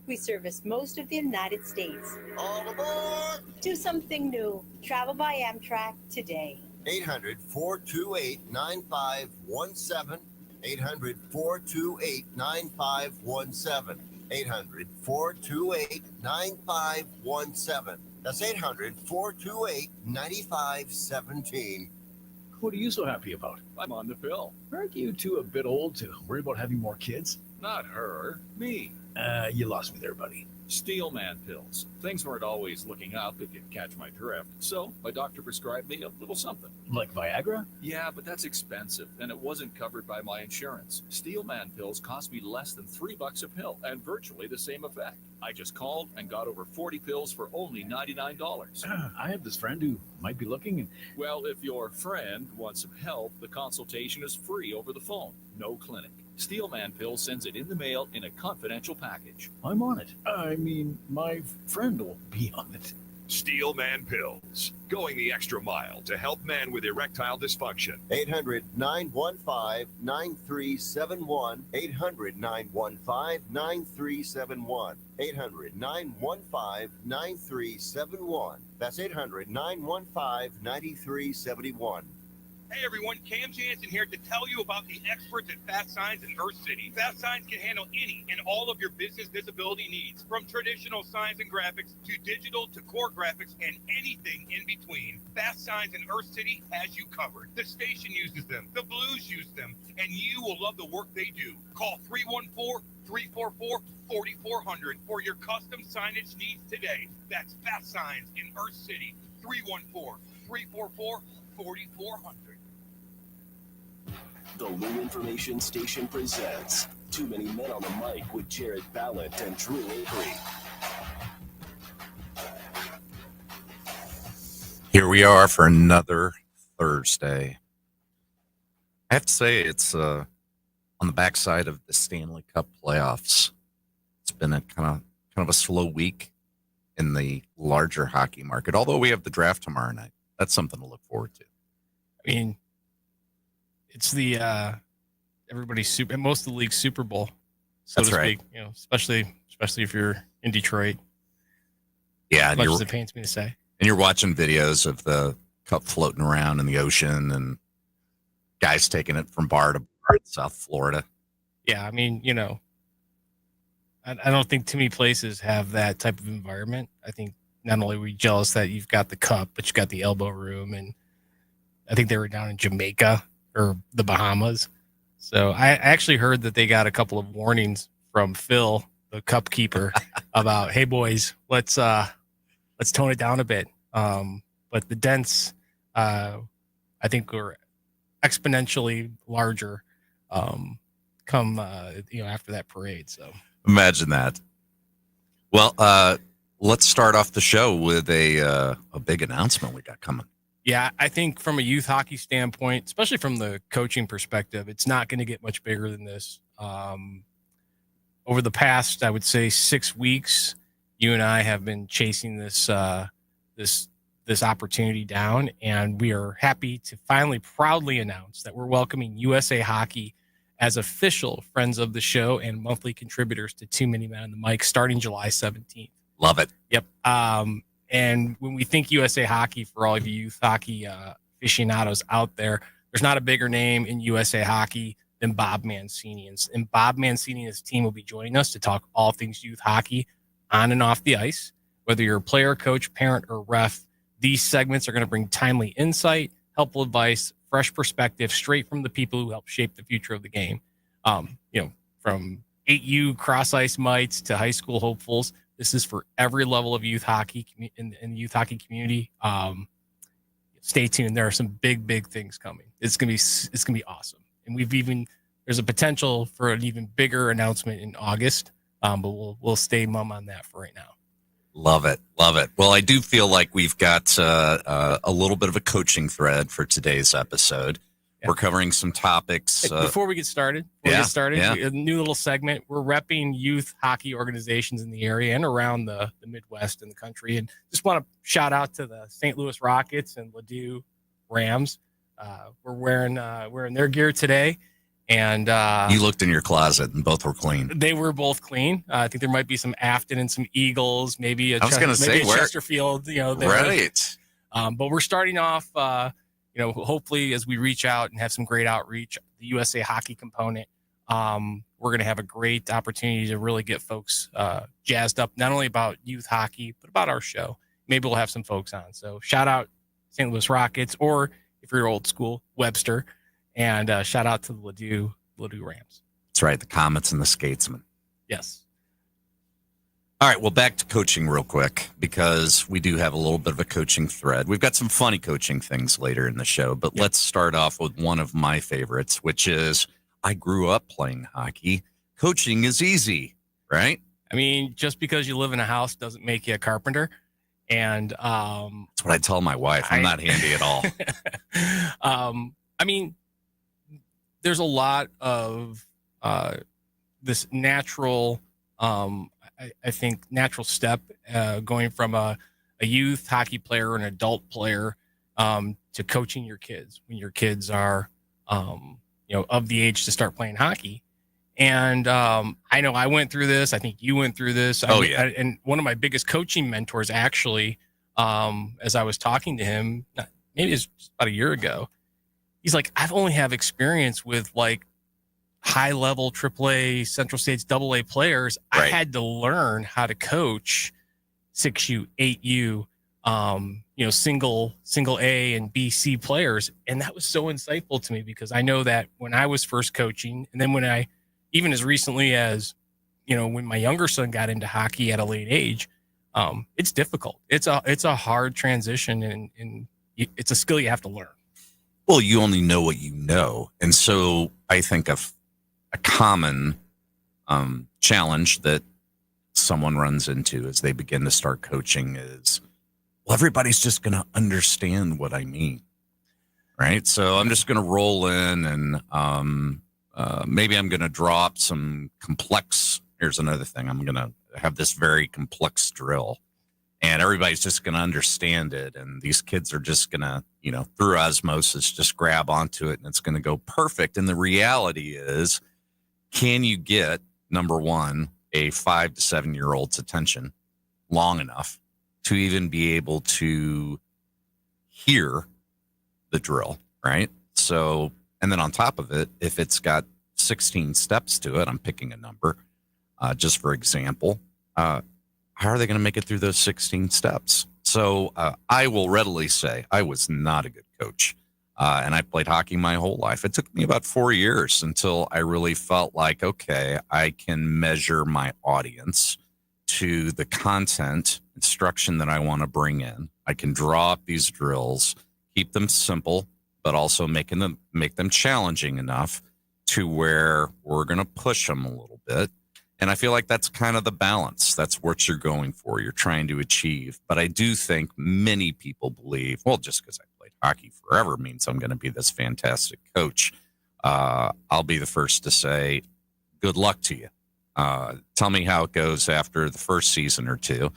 We service most of the United States. All aboard! Do something new. Travel by Amtrak today. 800-428-9517. 800-428-9517. 800-428-9517. That's 800-428-9517. What are you so happy about? I'm on the pill. Aren't you two a bit old to worry about having more kids? Not her, me. You lost me there, buddy. Steelman pills. Things weren't always looking up, if you catch my drift. So my doctor prescribed me a little something. Like Viagra? Yeah, but that's expensive, and it wasn't covered by my insurance. Steelman pills cost me less than $3 a pill, and virtually the same effect. I just called and got over 40 pills for only $99. I have this friend who might be looking. And Well, if your friend wants some help, the consultation is free over the phone. No clinic. Steelman Pill sends it in the mail in a confidential package. I'm on it. I mean, my friend will be on it. Steelman Pills, going the extra mile to help men with erectile dysfunction. 800-915-9371. 800-915-9371. 800-915-9371. That's 800-915-9371. Hey everyone, Cam Jansen here to tell you about the experts at Fast Signs in Earth City. Fast Signs can handle any and all of your business visibility needs, from traditional signs and graphics to digital to core graphics and anything in between. Fast Signs in Earth City has you covered. The station uses them, the Blues use them, and you will love the work they do. Call 314-344-4400 for your custom signage needs today. That's Fast Signs in Earth City, 314-344-4400. The Lou Information Station presents Too Many Men on the Mic with Jared Ballant and Drew Avery. Here we are for another Thursday. I have to say it's on the backside of the Stanley Cup playoffs. It's been a kind of a slow week in the larger hockey market, although we have the draft tomorrow night. That's something to look forward to. I mean, it's the everybody's super, most of the league's Super Bowl, so That's to right. speak. You know, especially if you're in Detroit. Yeah, As much as it pains me to say. And you're watching videos of the cup floating around in the ocean and guys taking it from bar to bar in South Florida. Yeah, I mean, you know, I don't think too many places have that type of environment. I think not only are we jealous that you've got the cup, but you got the elbow room, and I think they were down in Jamaica or the Bahamas. So I actually heard that they got a couple of warnings from Phil, the cup keeper, about, hey boys, let's tone it down a bit. But the dents, I think, were exponentially larger come after that parade. So Imagine that. Well, let's start off the show with a big announcement we got coming. yeah, I think from a youth hockey standpoint, especially from the coaching perspective, it's not going to get much bigger than this. Over the past, I would say 6 weeks, you and I have been chasing this opportunity down, and we are happy to finally proudly announce that we're welcoming USA Hockey as official friends of the show and monthly contributors to Too Many Men on the Mic starting July 17th. Love it. Yep. And when we think USA Hockey, for all of you youth hockey aficionados out there, there's not a bigger name in USA Hockey than Bob Mancini. And Bob Mancini and his team will be joining us to talk all things youth hockey on and off the ice. Whether you're a player, coach, parent, or ref, these segments are going to bring timely insight, helpful advice, fresh perspective straight from the people who help shape the future of the game. From 8U cross-ice mites to high school hopefuls. This is for every level of youth hockey in the youth hockey community. Stay tuned. There are some big things coming. It's gonna be awesome. And there's a potential for an even bigger announcement in August. But we'll stay mum on that for right now. Love it. Well, I do feel like we've got a little bit of a coaching thread for today's episode. Yeah. We're covering some topics. Before we get started, a new little segment. We're repping youth hockey organizations in the area and around the Midwest and the country. And just want to shout out to the St. Louis Rockets and Ladue Rams. We're wearing their gear today. And You looked in your closet and both were clean. they were both clean. I think there might be some Afton and some Eagles, maybe I was gonna say, a where- Chesterfield, there. Right. But we're starting off, hopefully as we reach out and have some great outreach, the USA Hockey component, we're going to have a great opportunity to really get folks jazzed up, not only about youth hockey, but about our show. Maybe we'll have some folks on. So shout out St. Louis Rockets, or if you're old school, Webster, and shout out to the Ladue Rams. That's right. The Comets and the Skatesmen. Yes. All right, well, back to coaching real quick, because we do have a little bit of a coaching thread. We've got some funny coaching things later in the show, but let's start off with one of my favorites, which is I grew up playing hockey. Coaching is easy, right? I mean, just because you live in a house doesn't make you a carpenter. And That's what I tell my wife. I'm not handy at all. I mean, there's a lot of this natural I think natural step going from a youth hockey player or an adult player to coaching your kids when your kids are of the age to start playing hockey. And I know I went through this. I think you went through this. And one of my biggest coaching mentors, actually, as I was talking to him, maybe it's just about a year ago, he's like, I've only have experience with like high level AAA, Central States AA players. Right. I had to learn how to coach 6U, 8U, single A and B, C players. And that was so insightful to me, because I know that when I was first coaching, and then when I, even as recently as, when my younger son got into hockey at a late age, it's difficult. It's a hard transition, and it's a skill you have to learn. Well, you only know what you know. And so I think a common challenge that someone runs into as they begin to start coaching is, well, everybody's just going to understand what I mean, right? So I'm just going to roll in and maybe I'm going to draw up some complex. Here's another thing. I'm going to have this very complex drill, and everybody's just going to understand it. And these kids are just going to, through osmosis, just grab onto it, and it's going to go perfect. And the reality is, can you get, number one, a 5 to 7 year old's attention long enough to even be able to hear the drill, right? So, and then on top of it, if it's got 16 steps to it, I'm picking a number, just for example, how are they going to make it through those 16 steps? So I will readily say I was not a good coach. And I played hockey my whole life. It took me about 4 years until I really felt like, okay, I can measure my audience to the content instruction that I want to bring in. I can draw up these drills, keep them simple, but also make them challenging enough to where we're going to push them a little bit. And I feel like that's kind of the balance. That's what you're going for. You're trying to achieve. But I do think many people believe, well, just because I played hockey forever means I'm going to be this fantastic coach. I'll be the first to say, good luck to you. Tell me how it goes after the first season or two,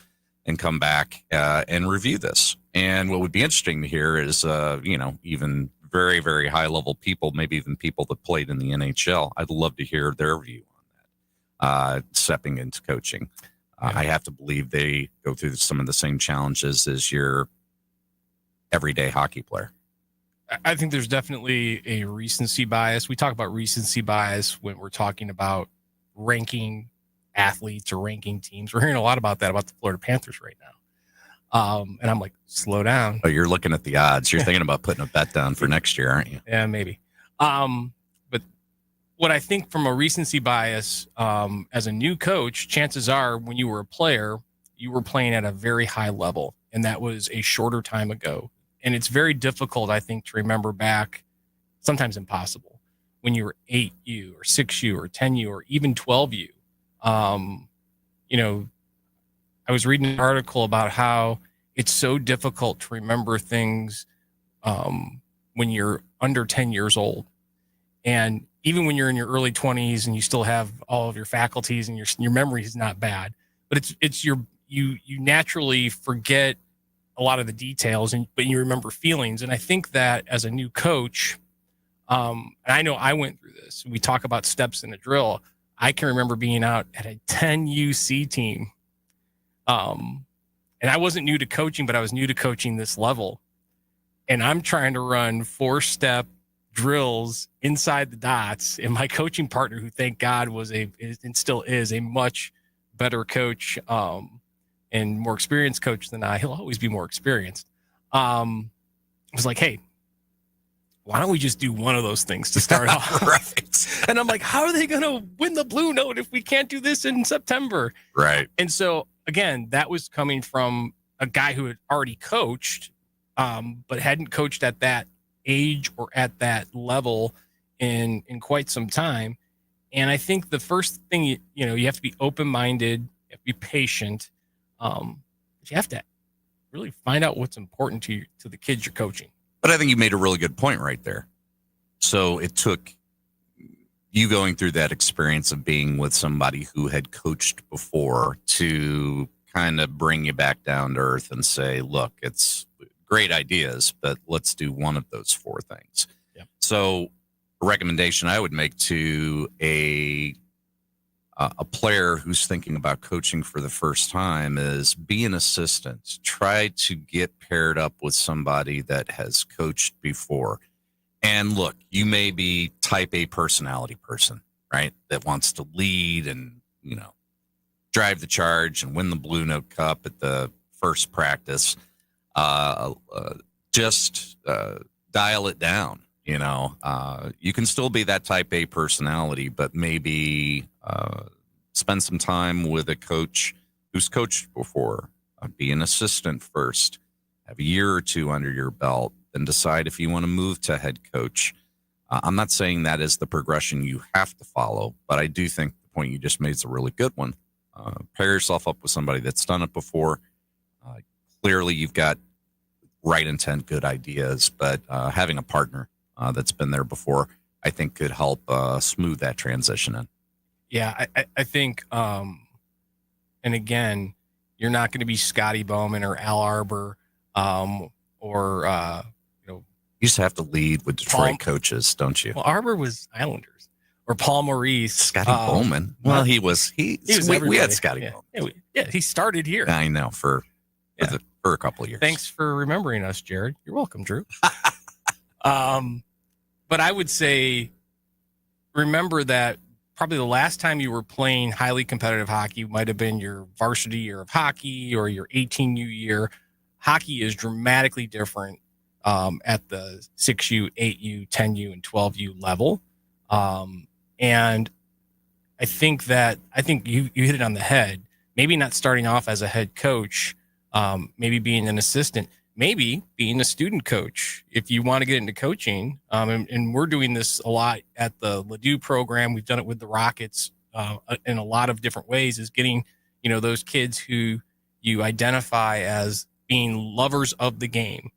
and come back and review this. And what would be interesting to hear is, even very, very high level people, maybe even people that played in the NHL. I'd love to hear their view on that, stepping into coaching. I have to believe they go through some of the same challenges as your everyday hockey player. I think there's definitely a recency bias. We talk about recency bias when we're talking about ranking athletes or ranking teams. We're hearing a lot about that about the Florida Panthers right now. And I'm like, slow down. Oh, you're looking at the odds. You're thinking about putting a bet down for next year, aren't you? Yeah, maybe. But what I think from a recency bias, as a new coach, chances are when you were a player, you were playing at a very high level, and that was a shorter time ago. And it's very difficult, I think, to remember back, sometimes impossible, when you were 8U or 6U or 10U or even 12U. I was reading an article about how it's so difficult to remember things when you're under 10 years old. And even when you're in your early 20s and you still have all of your faculties and your memory is not bad, but you naturally forget a lot of the details, but you remember feelings. And I think that as a new coach, and I know I went through this. We talk about steps in a drill. I can remember being out at a 10 UC team. And I wasn't new to coaching, but I was new to coaching this level. And I'm trying to run 4-step drills inside the dots. And my coaching partner, who thank God and still is a much better coach and more experienced coach than I, he'll always be more experienced. Was like, hey, why don't we just do one of those things to start off? Right. And I'm like, how are they going to win the Blue Note if we can't do this in September? Right. And so, again, that was coming from a guy who had already coached, but hadn't coached at that age or at that level in quite some time. And I think the first thing, you have to be open-minded, you have to be patient, but you have to really find out what's important to the kids you're coaching. But I think you made a really good point right there. So it took you going through that experience of being with somebody who had coached before to kind of bring you back down to earth and say, look, it's great ideas, but let's do one of those 4 things. Yep. So a recommendation I would make to a player who's thinking about coaching for the first time is be an assistant. Try to get paired up with somebody that has coached before. And look, you may be type A personality person, right? That wants to lead and, drive the charge and win the Blue Note Cup at the first practice. Just dial it down. You can still be that type A personality, but maybe spend some time with a coach who's coached before. Be an assistant first. Have a year or 2 under your belt, then decide if you want to move to head coach. I'm not saying that is the progression you have to follow, but I do think the point you just made is a really good one. Pair yourself up with somebody that's done it before. Clearly, you've got right intent, good ideas, but having a partner that's been there before, I think could help smooth that transition in. Yeah, I think, and again, you're not going to be Scotty Bowman or Al Arbor, or you just have to lead with Detroit coaches, don't you? Well, Arbor was Islanders, or Paul Maurice. Scotty Bowman. Well, he was we had Scotty Bowman. Yeah, he started here. I know for a couple of years. Thanks for remembering us, Jared. You're welcome, Drew. But I would say, remember that probably the last time you were playing highly competitive hockey might have been your varsity year of hockey or your 18U year. Hockey is dramatically different at the 6U, 8U, 10U, and 12U level. And I think you hit it on the head. Maybe not starting off as a head coach, maybe being an assistant, maybe being a student coach if you want to get into coaching. And we're doing this a lot at the Ladue program. We've done it with the Rockets in a lot of different ways, is getting, those kids who you identify as being lovers of the game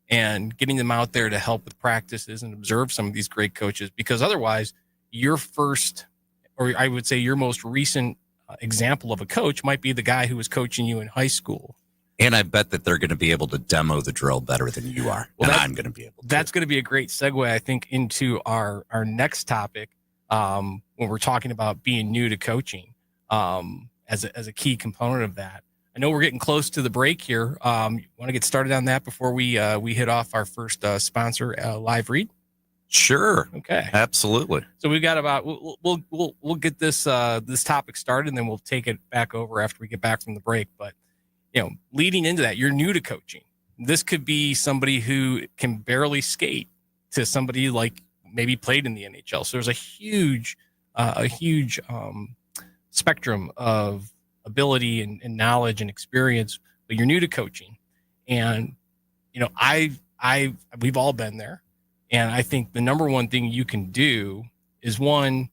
and getting them out there to help with practices and observe some of these great coaches, because otherwise your first, or I would say your most recent example of a coach might be the guy who was coaching you in high school. And I bet that they're going to be able to demo the drill better than you are. Well, and I'm going to be able to. That's going to be a great segue, I think, into our next topic when we're talking about being new to coaching as a key component of that. I know we're getting close to the break here. You want to get started on that before we hit off our first sponsor, Live Read? Sure. Okay. Absolutely. So we got about we'll get this topic started, and then we'll take it back over after we get back from the break. But leading into that, you're new to coaching. This could be somebody who can barely skate to somebody like maybe played in the NHL. So there's a huge spectrum of ability and knowledge and experience, but you're new to coaching. And, we've all been there. And I think the number one thing you can do is, one,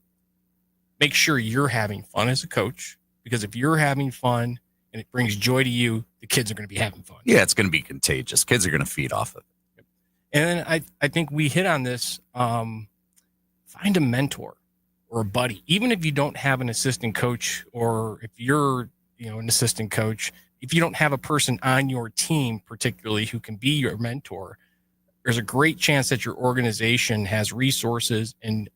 make sure you're having fun as a coach, because if you're having fun and it brings joy to you, the kids are going to be having fun. Yeah, it's going to be contagious. Kids are going to feed off it. And then I think we hit on this. Find a mentor or a buddy, even if you don't have an assistant coach, or if you're, an assistant coach, if you don't have a person on your team particularly who can be your mentor, there's a great chance that your organization has resources and,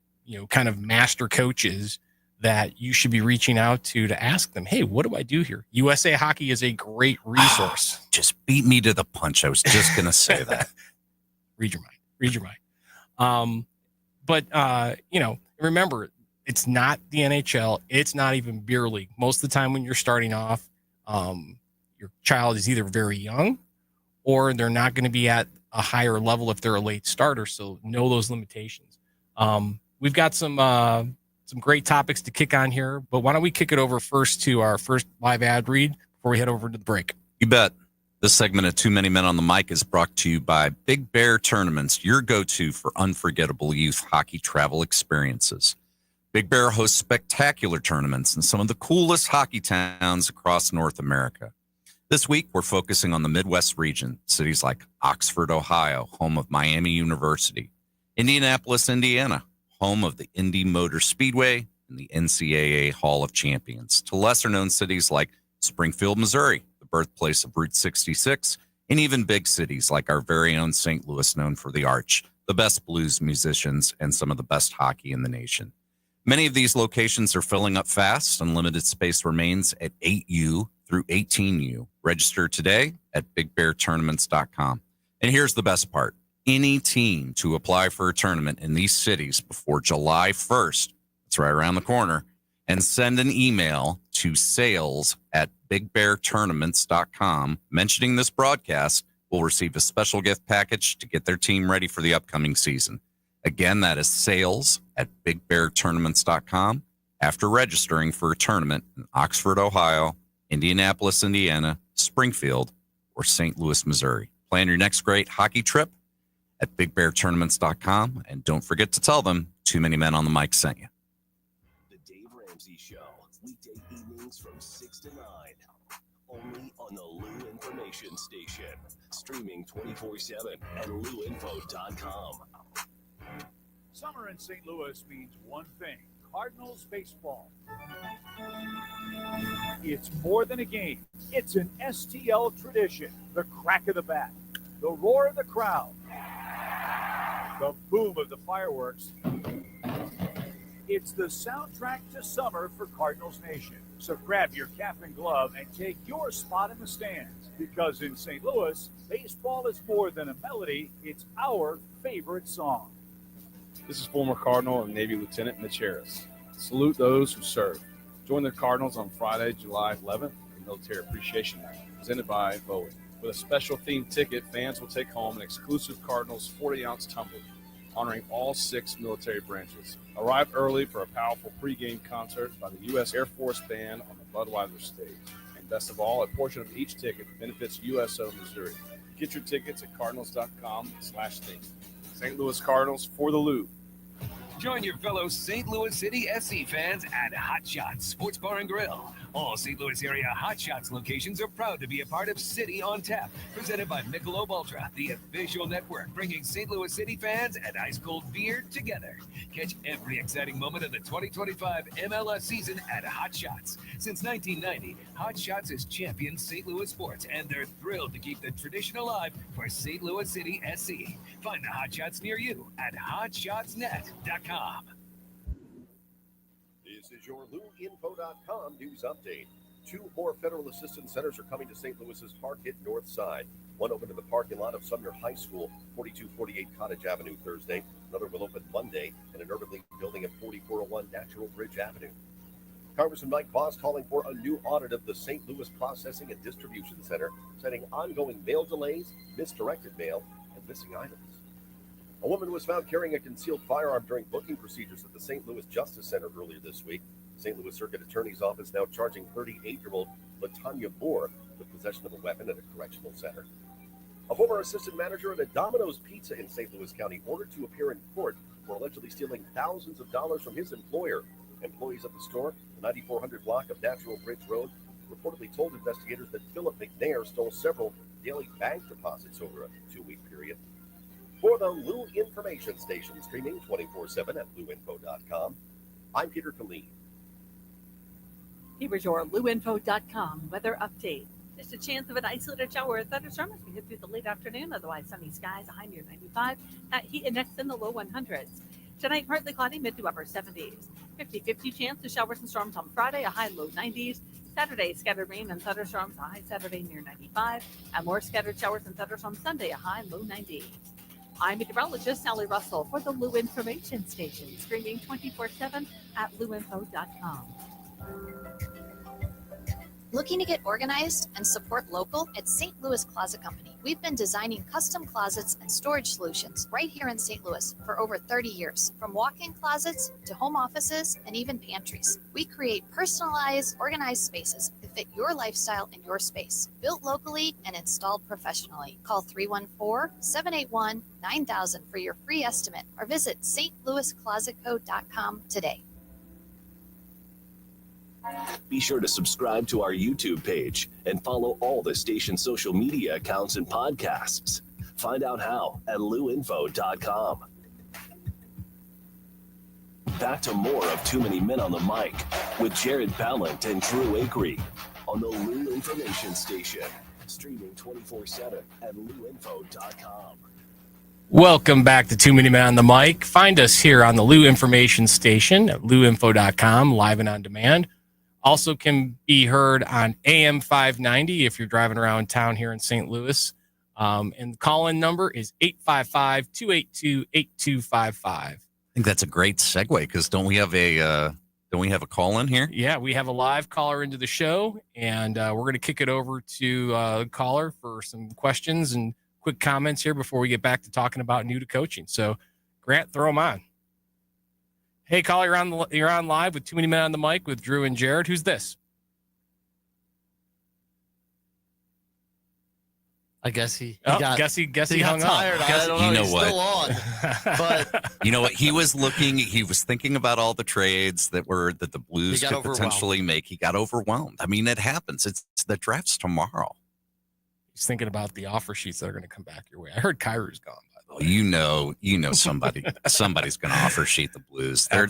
kind of master coaches that you should be reaching out to ask them, hey, what do I do here? USA Hockey is a great resource. Just beat me to the punch. I was just going to say that. Read your mind. But remember, it's not the NHL. It's not even beer league. Most of the time when you're starting off, your child is either very young or they're not going to be at a higher level if they're a late starter. So know those limitations. We've got some great topics to kick on here, but why don't we kick it over first to our first live ad read before we head over to the break? You bet. This segment of Too Many Men on the Mic is brought to you by Big Bear Tournaments, your go-to for unforgettable youth hockey travel experiences. Big Bear hosts spectacular tournaments in some of the coolest hockey towns across North America. This week, we're focusing on the Midwest region, cities like Oxford, Ohio, home of Miami University, Indianapolis, Indiana, home of the Indy Motor Speedway and the NCAA Hall of Champions, to lesser-known cities like Springfield, Missouri, the birthplace of Route 66, and even big cities like our very own St. Louis, known for the Arch, the best blues musicians, and some of the best hockey in the nation. Many of these locations are filling up fast, and limited space remains at 8U through 18U. Register today at bigbeartournaments.com. And here's the best part. Any team to apply for a tournament in these cities before July 1st, it's right around the corner, and send an email to sales@bigbeartournaments.com mentioning this broadcast will receive a special gift package to get their team ready for the upcoming season. Again, that is sales@bigbeartournaments.com after registering for a tournament in Oxford, Ohio, Indianapolis, Indiana, Springfield, or St. Louis, Missouri. Plan your next great hockey trip at bigbeartournaments.com, and don't forget to tell them Too Many Men on the Mic sent you. The Dave Ramsey Show, weekday evenings from 6 to 9, only on the Lou Information Station, streaming 24/7 at louinfo.com. Summer in St. Louis means one thing: Cardinals baseball. It's more than a game. It's an STL tradition. The crack of the bat, the roar of the crowd, the boom of the fireworks. It's the soundtrack to summer for Cardinals Nation. So grab your cap and glove and take your spot in the stands, because in St. Louis, baseball is more than a melody. It's our favorite song. This is former Cardinal and Navy Lieutenant Mitch Harris. Salute those who serve. Join the Cardinals on Friday, July 11th, for Military Appreciation Night, presented by Bowie. With a special themed ticket, fans will take home an exclusive Cardinals 40-ounce tumbler, honoring all 6 military branches. Arrive early for a powerful pregame concert by the U.S. Air Force Band on the Budweiser stage. And best of all, a portion of each ticket benefits USO Missouri. Get your tickets at cardinals.com/theme. St. Louis Cardinals for the Lou. Join your fellow St. Louis City SC fans at Hot Shots Sports Bar and Grill. All St. Louis area Hot Shots locations are proud to be a part of City on Tap, presented by Michelob Ultra, the official network bringing St. Louis City fans and ice-cold beer together. Catch every exciting moment of the 2025 MLS season at Hot Shots. Since 1990, Hot Shots has championed St. Louis sports, and they're thrilled to keep the tradition alive for St. Louis City SC. Find the Hot Shots near you at hotshotsnet.com. This is your LouInfo.com news update. 2 more federal assistance centers are coming to St. Louis's hard-hit north side. One opened in the parking lot of Sumner High School, 4248 Cottage Avenue Thursday. Another will open Monday in an urban league building at 4401 Natural Bridge Avenue. Congressman Mike Voss calling for a new audit of the St. Louis Processing and Distribution Center, citing ongoing mail delays, misdirected mail, and missing items. A woman was found carrying a concealed firearm during booking procedures at the St. Louis Justice Center earlier this week. The St. Louis Circuit Attorney's Office now charging 38-year-old LaTanya Moore with possession of a weapon at a correctional center. A former assistant manager at a Domino's Pizza in St. Louis County ordered to appear in court for allegedly stealing thousands of dollars from his employer. Employees at the store, the 9400 block of Natural Bridge Road, reportedly told investigators that Philip McNair stole several daily bank deposits over a 2-week period. For the Lou Information Station, streaming 24/7 at louinfo.com, I'm Peter Killeen. Here's your louinfo.com weather update. Just a chance of an isolated shower or thunderstorm as we head through the late afternoon. Otherwise, sunny skies, a high near 95. That heat index in the low 100s. Tonight, partly cloudy, mid to upper 70s. 50-50 chance of showers and storms on Friday, a high low 90s. Saturday, scattered rain and thunderstorms, a high Saturday near 95. And more scattered showers and thunderstorms Sunday, a high low 90s. I'm meteorologist Sally Russell for the Lou Information Station, streaming 24/7 at louinfo.com. Looking to get organized and support local? At St. Louis Closet Company, we've been designing custom closets and storage solutions right here in St. Louis for over 30 years. From walk-in closets to home offices and even pantries, we create personalized, organized spaces to fit your lifestyle and your space. Built locally and installed professionally. Call 314-781-9000 for your free estimate or visit stlouisclosetco.com today. Be sure to subscribe to our YouTube page and follow all the station's social media accounts and podcasts. Find out how at louinfo.com. Back to more of Too Many Men on the Mic with Jared Ballant and Drew Acree on the Lou Information Station, streaming 24/7 at louinfo.com. Welcome back to Too Many Men on the Mic. Find us here on the Lou Information Station at louinfo.com, live and on demand. Also can be heard on AM 590 if you're driving around town here in St. Louis. And the call-in number is 855-282-8255. I think that's a great segue because don't we have a call in here? Yeah, we have a live caller into the show, and we're going to kick it over to the caller for some questions and quick comments here before we get back to talking about new to coaching. So, Grant, throw them on. Hey, caller, you're on live with Too Many Men on the Mic with Drew and Jared. Who's this? I guess he guess he hung tired. up. I don't know. You know He's what? still on. But You know what? He was thinking about all the trades that the Blues He got could overwhelmed. potentially make. He got overwhelmed. I mean, it happens. It's the draft's tomorrow. He's thinking about the offer sheets that are going to come back your way. I heard Kyrie's gone. Well, you know, somebody's going to offer sheet the Blues. They're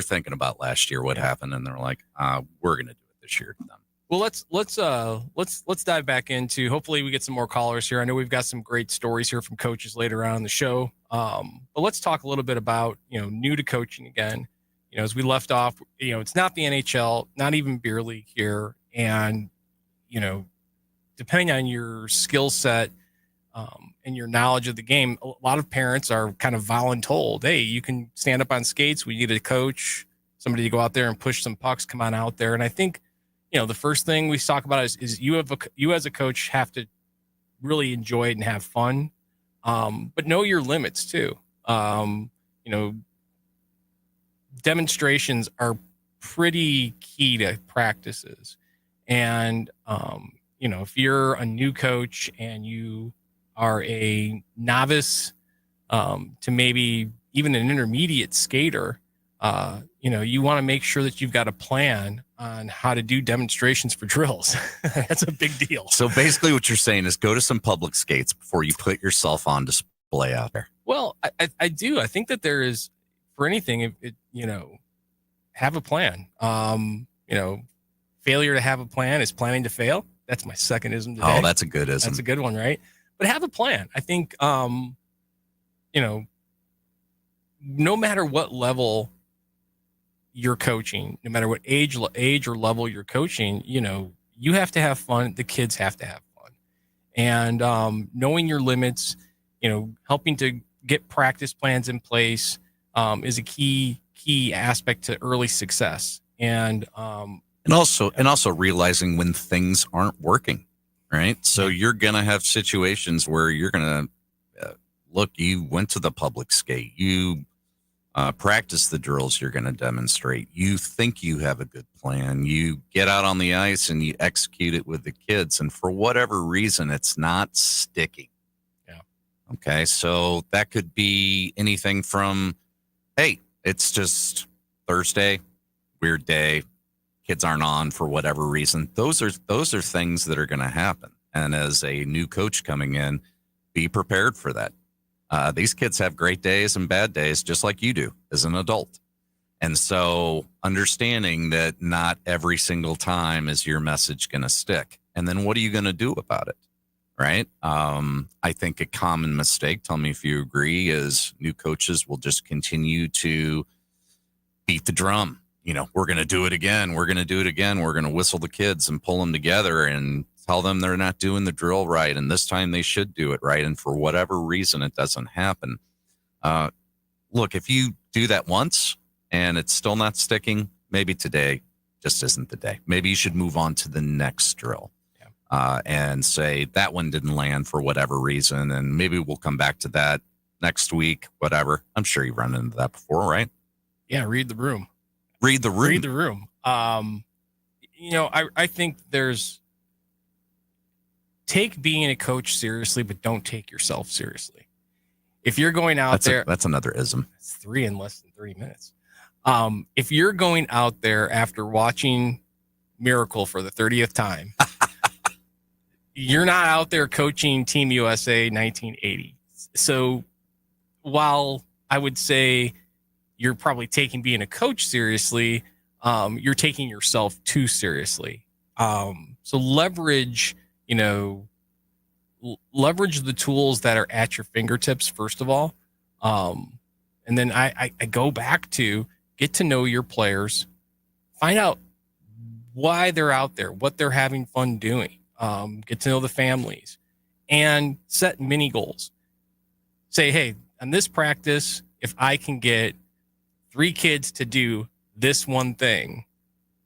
thinking about last year, what happened, and they're like, we're going to do it this year. Well, let's dive back into. Hopefully, we get some more callers here. I know we've got some great stories here from coaches later on in the show. But let's talk a little bit about new to coaching again. As we left off, it's not the NHL, not even beer league here, and depending on your skill set and your knowledge of the game, a lot of parents are kind of voluntold. Hey, you can stand up on skates. We need a coach, somebody to go out there and push some pucks. Come on out there. And I think, the first thing we talk about is you as a coach have to really enjoy it and have fun, but know your limits too. Demonstrations are pretty key to practices. And, if you're a new coach and you are a novice to maybe even an intermediate skater, you want to make sure that you've got a plan on how to do demonstrations for drills. That's a big deal. So basically what you're saying is go to some public skates before you put yourself on display out there. Well, I do. I think that there is, for anything, have a plan. Failure to have a plan is planning to fail. That's my second ism today. Oh, that's a good ism. That's a good one, right? But have a plan. I think, no matter what level you're coaching, no matter what age or level you're coaching, you have to have fun. The kids have to have fun. And knowing your limits, helping to get practice plans in place is a key aspect to early success. And also realizing when things aren't working, right? So you're going to have situations where you're going to look, you went to the public skate, you practice the drills you're going to demonstrate. You think you have a good plan. You get out on the ice and you execute it with the kids. And for whatever reason, it's not sticking. Yeah. Okay. So that could be anything from, hey, it's just Thursday, weird day. Kids aren't on for whatever reason. Those are things that are going to happen. And as a new coach coming in, be prepared for that. These kids have great days and bad days, just like you do as an adult. And so understanding that not every single time is your message going to stick. And then what are you going to do about it? right? I think a common mistake, tell me if you agree, is new coaches will just continue to beat the drum. We're going to do it again. We're going to do it again. We're going to whistle the kids and pull them together and tell them they're not doing the drill right. And this time they should do it right. And for whatever reason, it doesn't happen. Look, if you do that once and it's still not sticking, maybe today just isn't the day. Maybe you should move on to the next drill. And say that one didn't land for whatever reason. And maybe we'll come back to that next week, whatever. I'm sure you've run into that before, right? Yeah. Read the room. Read the room. Read the room. I think take being a coach seriously, but don't take yourself seriously. If you're going out that's another ism. It's 3 in less than 30 minutes. If you're going out there after watching Miracle for the 30th time, you're not out there coaching Team USA 1980. So while I would say you're probably taking being a coach seriously, you're taking yourself too seriously. So leverage the tools that are at your fingertips, first of all. And then I go back to get to know your players, find out why they're out there, what they're having fun doing. Get to know the families and set mini goals. Say, hey, on this practice, if I can get 3 kids to do this one thing,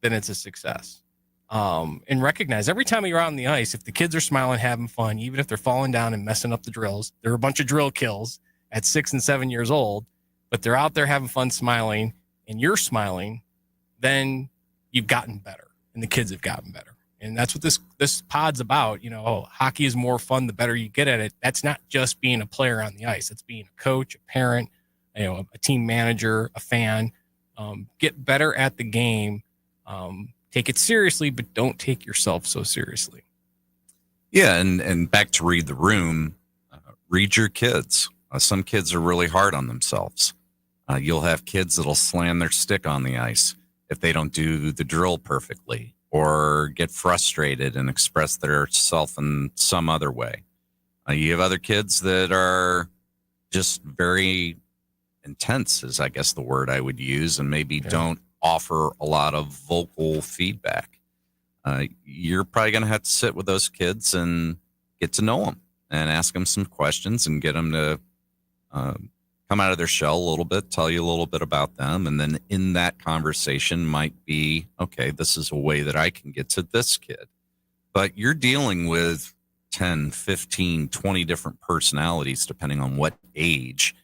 then it's a success. And recognize every time you're out on the ice, if the kids are smiling, having fun, even if they're falling down and messing up the drills, there are a bunch of drill kills at 6 and 7 years old, but they're out there having fun, smiling, and you're smiling, then you've gotten better and the kids have gotten better. And that's what this pod's about. Hockey is more fun the better you get at it. That's not just being a player on the ice. It's being a coach, a parent, a team manager, a fan. Get better at the game. Take it seriously, but don't take yourself so seriously. Yeah, and back to read the room. Read your kids. Some kids are really hard on themselves. You'll have kids that'll slam their stick on the ice if they don't do the drill perfectly, or get frustrated and express their self in some other way. You have other kids that are just very intense, is I guess the word I would use, and maybe don't offer a lot of vocal feedback. You're probably going to have to sit with those kids and get to know them and ask them some questions and get them to come out of their shell a little bit, tell you a little bit about them. And then in that conversation might be, okay, this is a way that I can get to this kid. But you're dealing with 10, 15, 20 different personalities, depending on what age,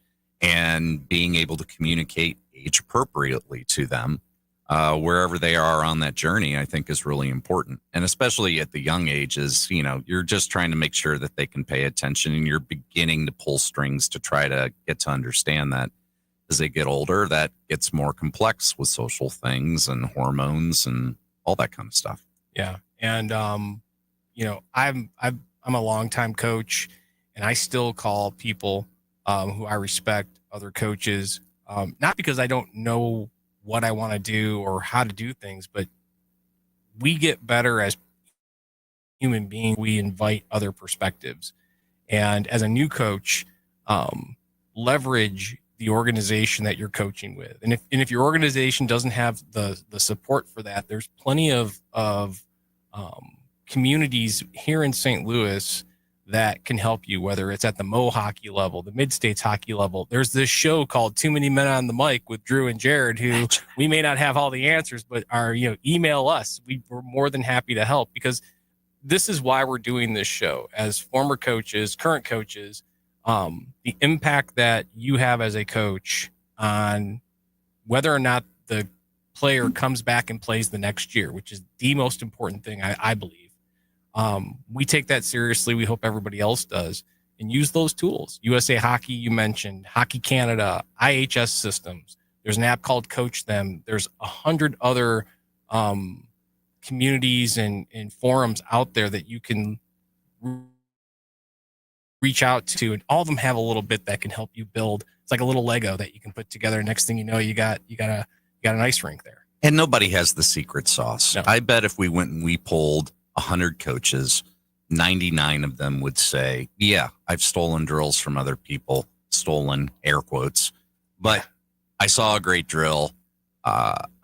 and being able to communicate age appropriately to them wherever they are on that journey, I think is really important. And especially at the young ages, you're just trying to make sure that they can pay attention, and you're beginning to pull strings to try to get to understand that as they get older, that gets more complex with social things and hormones and all that kind of stuff. Yeah. And, I'm a longtime coach, and I still call people who I respect, other coaches, not because I don't know what I want to do or how to do things, but we get better as human beings. We invite other perspectives. And as a new coach, leverage the organization that you're coaching with. And if your organization doesn't have the support for that, there's plenty of communities here in St. Louis that can help you, whether it's at the Mo hockey level, the mid-states hockey level. There's this show called Too Many Men on the Mic with Drew and Jared, who we may not have all the answers, but email us. We're more than happy to help, because this is why we're doing this show. As former coaches, current coaches, the impact that you have as a coach on whether or not the player comes back and plays the next year, which is the most important thing, I believe. We take that seriously. We hope everybody else does, and use those tools. USA Hockey, you mentioned, Hockey Canada, IHS systems. There's an app called Coach Them. There's 100 other communities and forums out there that you can reach out to, and all of them have a little bit that can help you build. It's like a little Lego that you can put together. Next thing you know, you got an ice rink there. And nobody has the secret sauce. No. I bet if we went and we polled 100 coaches, 99 of them would say, yeah, I've stolen drills from other people, stolen air quotes, but I saw a great drill,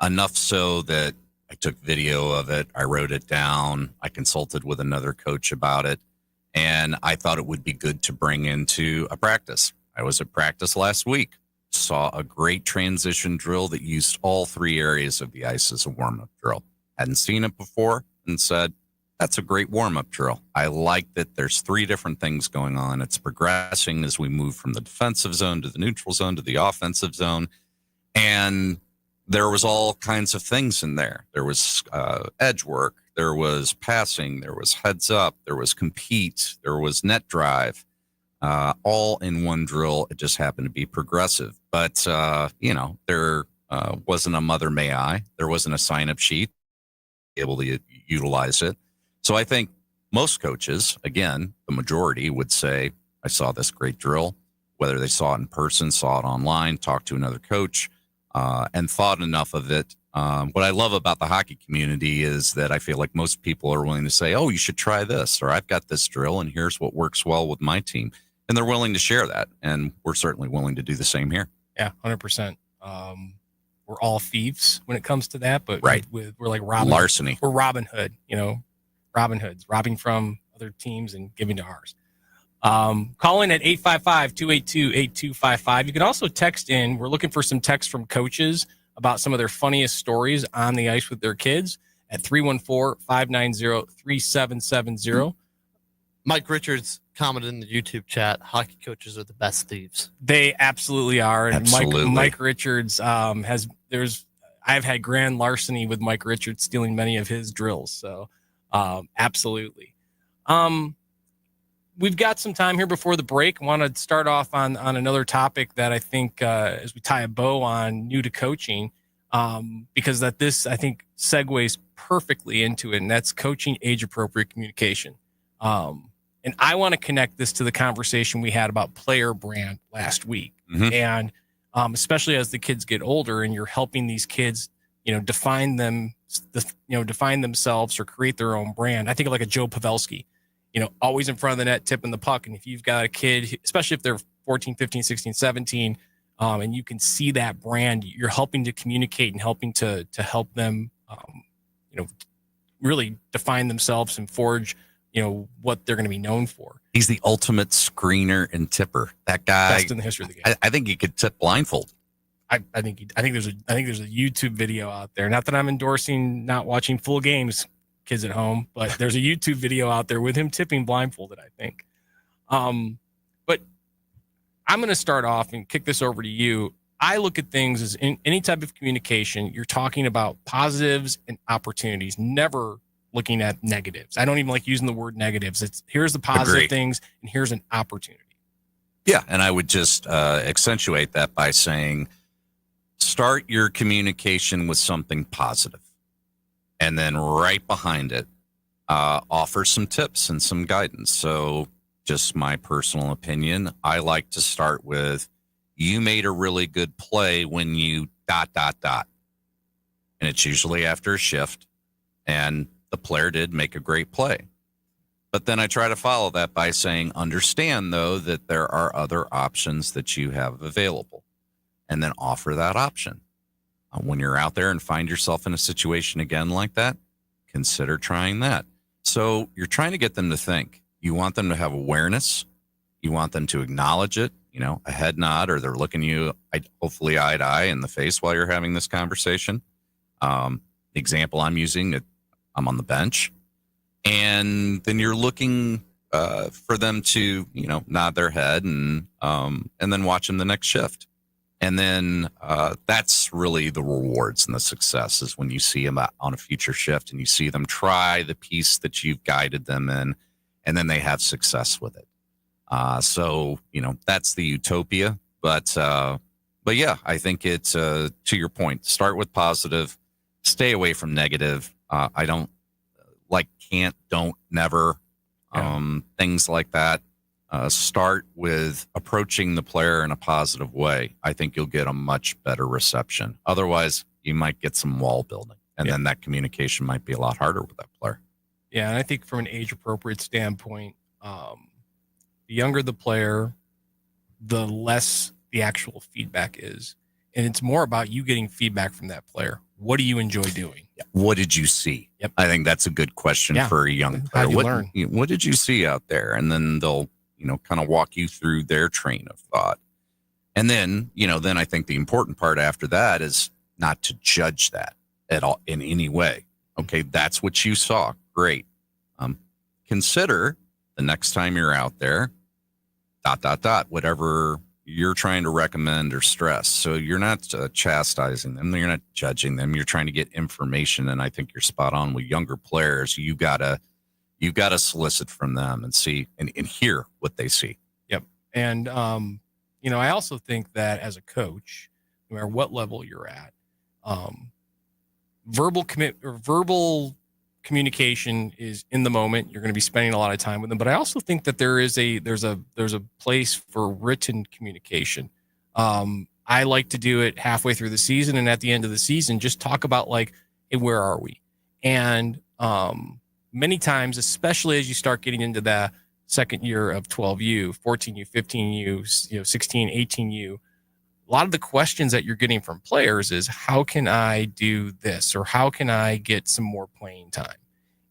enough so that I took video of it. I wrote it down. I consulted with another coach about it, and I thought it would be good to bring into a practice. I was at practice last week, saw a great transition drill that used all three areas of the ice as a warm-up drill. Hadn't seen it before and said, that's a great warm-up drill. I like that there's three different things going on. It's progressing as we move from the defensive zone to the neutral zone to the offensive zone. And there was all kinds of things in there. There was edge work. There was passing. There was heads up. There was compete. There was net drive. All in one drill. It just happened to be progressive. But, there wasn't a mother may I. There wasn't a sign-up sheet able to utilize it. So I think most coaches, again, the majority would say, I saw this great drill, whether they saw it in person, saw it online, talked to another coach, and thought enough of it. What I love about the hockey community is that I feel like most people are willing to say, oh, you should try this, or I've got this drill, and here's what works well with my team. And they're willing to share that, and we're certainly willing to do the same here. Yeah, 100%. We're all thieves when it comes to that, but right. we're like larceny. We're Robin Hood, Robin Hoods, robbing from other teams and giving to ours. Call in at 855-282-8255. You can also text in. We're looking for some texts from coaches about some of their funniest stories on the ice with their kids at 314-590-3770. Mike Richards commented in the YouTube chat, hockey coaches are the best thieves. They absolutely are. And absolutely. Mike Richards I've had grand larceny with Mike Richards stealing many of his drills. So absolutely. We've got some time here before the break. I want to start off on another topic that I think as we tie a bow on new to coaching, because this, I think, segues perfectly into it, and that's coaching age-appropriate communication. And I want to connect this to the conversation we had about player brand last week. Mm-hmm. And especially as the kids get older and you're helping these kids, define themselves or create their own brand. I think of like a Joe Pavelski, always in front of the net, tipping the puck. And if you've got a kid, especially if they're 14, 15, 16, 17, and you can see that brand, you're helping to communicate and helping to help them, really define themselves and forge, what they're going to be known for. He's the ultimate screener and tipper. That guy, best in the history of the game. I think he could tip blindfold. I think there's a YouTube video out there. Not that I'm endorsing not watching full games, kids at home, but there's a YouTube video out there with him tipping blindfolded, I think. But I'm going to start off and kick this over to you. I look at things as in any type of communication, you're talking about positives and opportunities, never looking at negatives. I don't even like using the word negatives. It's here's the positive Agreed. things and here's an opportunity. Yeah. And I would just accentuate that by saying, start your communication with something positive. And then right behind it, offer some tips and some guidance. So just my personal opinion, I like to start with, you made a really good play when you ... And it's usually after a shift. And the player did make a great play. But then I try to follow that by saying, understand, though, that there are other options that you have available. And then offer that option. When you're out there and find yourself in a situation again like that, consider trying that. So you're trying to get them to think. You want them to have awareness. You want them to acknowledge it, a head nod, or they're looking you hopefully eye to eye in the face while you're having this conversation. The example I'm using, I'm on the bench, and then you're looking for them to, nod their head and then watch them the next shift. And then that's really the rewards and the success is when you see them on a future shift and you see them try the piece that you've guided them in, and then they have success with it. So, that's the utopia. But yeah, I think it's, to your point, start with positive, stay away from negative. I don't like can't, don't, never, things like that. Start with approaching the player in a positive way. I think you'll get a much better reception. Otherwise, you might get some wall building, and then that communication might be a lot harder with that player. Yeah, and I think from an age appropriate standpoint, the younger the player, the less the actual feedback is. And it's more about you getting feedback from that player. What do you enjoy doing? What did you see? Yep. I think that's a good question Yeah. for a young player. How'd you learn? What did you see out there? And then they'll, kind of walk you through their train of thought. And then, then I think the important part after that is not to judge that at all in any way. Okay, that's what you saw. Great. Consider the next time you're out there, ... whatever you're trying to recommend or stress. So you're not chastising them. You're not judging them. You're trying to get information. And I think you're spot on with younger players. You gotta solicit from them and see and hear what they see. Yep. And, I also think that as a coach, no matter what level you're at, verbal communication is in the moment. You're going to be spending a lot of time with them, but I also think that there's a place for written communication. I like to do it halfway through the season and at the end of the season, just talk about like, hey, where are we? And many times, especially as you start getting into the second year of 12U, 14U, 15U, 16, 18U, a lot of the questions that you're getting from players is, how can I do this? Or how can I get some more playing time?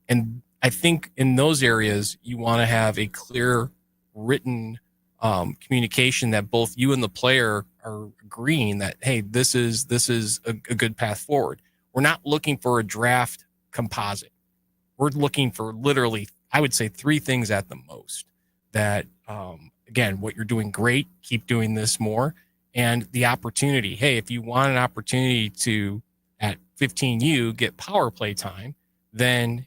And I think in those areas, you want to have a clear written communication that both you and the player are agreeing that, hey, this is a good path forward. We're not looking for a draft composite. We're looking for literally, I would say, 3 things at the most. That, again, what you're doing great, keep doing this more. And the opportunity, hey, if you want an opportunity to, at 15U, get power play time, then,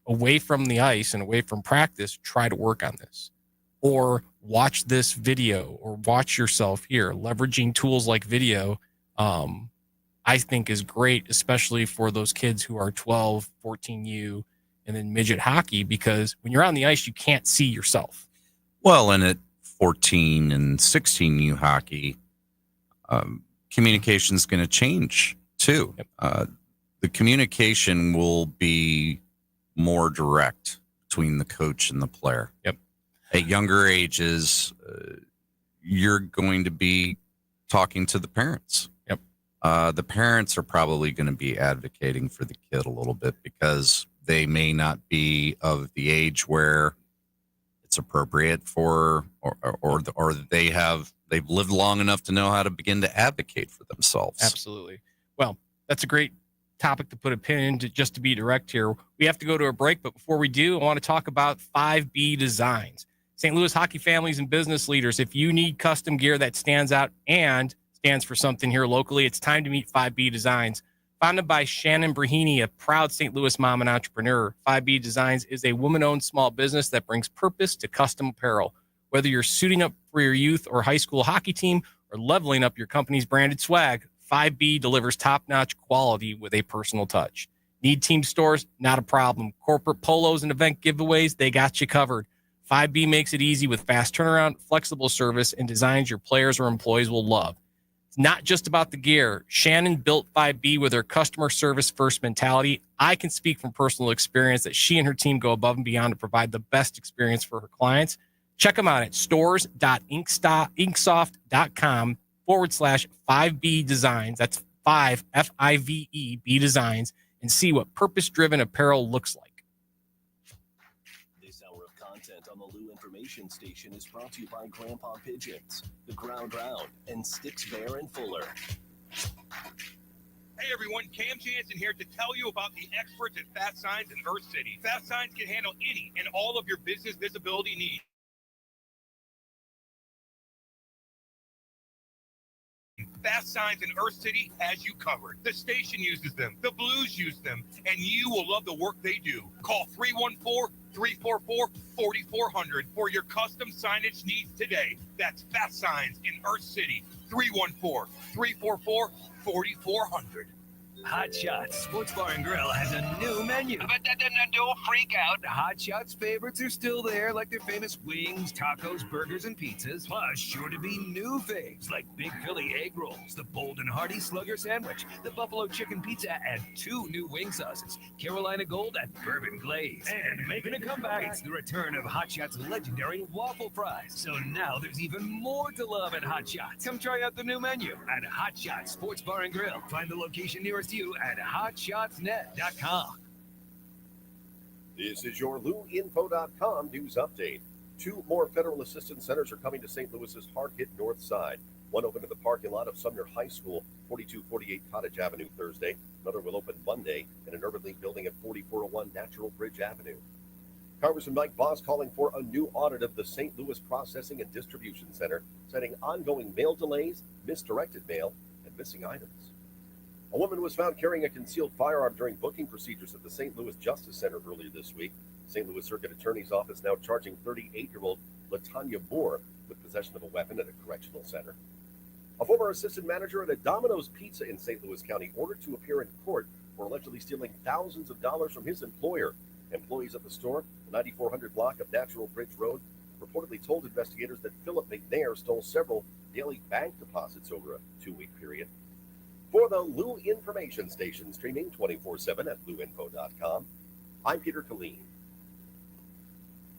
away from the ice and away from practice, try to work on this. Or watch this video or watch yourself here. Leveraging tools like video, I think is great, especially for those kids who are 12, 14U, and then midget hockey, because when you're on the ice, you can't see yourself. Well, and at 14 and 16U hockey, communication is going to change too. Yep. The communication will be more direct between the coach and the player. Yep. At younger ages, you're going to be talking to the parents. Yep. The parents are probably going to be advocating for the kid a little bit because they may not be of the age where it's appropriate for, or they've lived long enough to know how to begin to advocate for themselves. Absolutely. Well, that's a great topic to put a pin in, just to be direct here. We have to go to a break, but before we do, I want to talk about 5B Designs. St. Louis hockey families and business leaders, if you need custom gear that stands out and stands for something here locally, it's time to meet 5B Designs. Founded by Shannon Brahini, a proud St. Louis mom and entrepreneur, 5B Designs is a woman-owned small business that brings purpose to custom apparel. Whether you're suiting up for your youth or high school hockey team or leveling up your company's branded swag, 5B delivers top-notch quality with a personal touch. Need team stores? Not a problem. Corporate polos and event giveaways? They got you covered. 5B makes it easy with fast turnaround, flexible service, and designs your players or employees will love. It's not just about the gear. Shannon built 5B with her customer service first mentality. I can speak from personal experience that she and her team go above and beyond to provide the best experience for her clients. Check them out at stores.inksoft.com/5B Designs. That's 5 FIVE B Designs, and see what purpose-driven apparel looks like. This hour of content on the Lou Information Station is brought to you by Grandpa Pigeons, The Ground Round, and Sticks Bear and Fuller. Hey everyone, Cam Jansen here to tell you about the experts at Fast Signs in Earth City. Fast Signs can handle any and all of your business visibility needs. Fast Signs in Earth City has you covered. The station uses them, the Blues use them, and you will love the work they do. Call 314-344-4400 for your custom signage needs today. That's Fast Signs in Earth City, 314-344-4400. Hot Shots Sports Bar and Grill has a new menu. But don't freak out. Hot Shots favorites are still there, like their famous wings, tacos, burgers, and pizzas. Plus, sure to be new faves like Big Philly egg rolls, the Bold and Hearty Slugger sandwich, the Buffalo Chicken Pizza, and 2 new wing sauces, Carolina Gold and Bourbon Glaze. And making a comeback, it's the return of Hot Shots' legendary waffle fries. So now there's even more to love at Hot Shots. Come try out the new menu at Hot Shots Sports Bar and Grill. Find the location nearest you at hotshotsnet.com. This is your LouInfo.com news update. 2 more federal assistance centers are coming to St. Louis's hard-hit north side. One opened in the parking lot of Sumner High School, 4248 Cottage Avenue Thursday. Another will open Monday in an Urban League building at 4401 Natural Bridge Avenue. Congressman Mike Voss calling for a new audit of the St. Louis Processing and Distribution Center, citing ongoing mail delays, misdirected mail, and missing items. A woman was found carrying a concealed firearm during booking procedures at the St. Louis Justice Center earlier this week. St. Louis Circuit Attorney's Office now charging 38-year-old LaTanya Moore with possession of a weapon at a correctional center. A former assistant manager at a Domino's Pizza in St. Louis County ordered to appear in court for allegedly stealing thousands of dollars from his employer. Employees at the store, the 9400 block of Natural Bridge Road, reportedly told investigators that Philip McNair stole several daily bank deposits over a 2-week period. For the Lou Information Station, streaming 24/7 at LouInfo.com, I'm Peter Killeen.